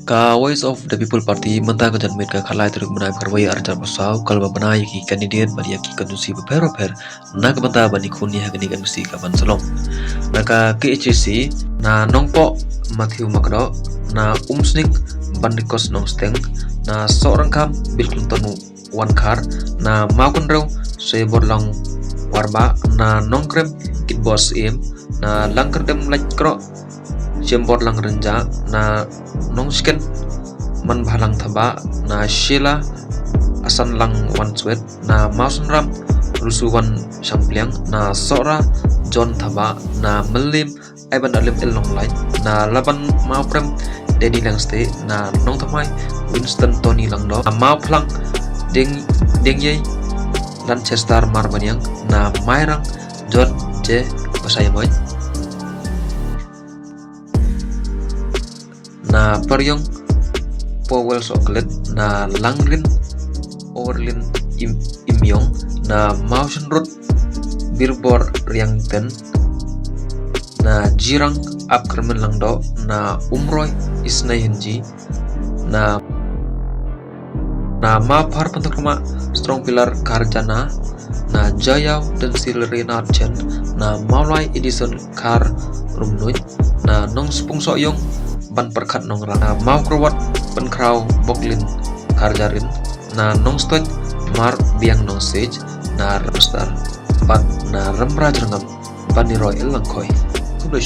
Ka Voice of the People Party mentah ka janmit ka khalai teruk menai karwai arjar pasau kalba benai ki candidate bari ki kondusi beper nak mentah bani khuni ha gani kan musi ka ban salom naka KHC na nongpo Matthew Makdo na umsnik bandikos nongsteng na seorang kam bilkun tonu wan kar na maukun rew se borlang warba na nongkrem kit bos im na langkerdem lajkro jembor lang renja na nongsken man bhalang thaba na shela asan lang wan swet na mausun ram rusuwan sampliang na sora John thaba na melim Ivan alim elong light na laban mau prem Dedi langste na nong thamai Winston Tony langdo na mau plang deng ye Lanchester marbanyang na mairang John J pasaymoy na peryong Powell Soklet na langrin Orlin Imyong na Mausen Road Birbor Riangten na Jirang Abkermen Langdo na Umroy Isnay Hinji na Mapar Pantakrama Strong Pilar Karjana na Jayaw dan Silrina Chen na Maulai Edison Kar Rumnuj na Nong Spung Soyong ban perkat nong rana mau kerwat ban kraw boklin karjarin na nong stot mar biang nong sage na ramstar bat na ramraj rangam bani roy langkoi kublai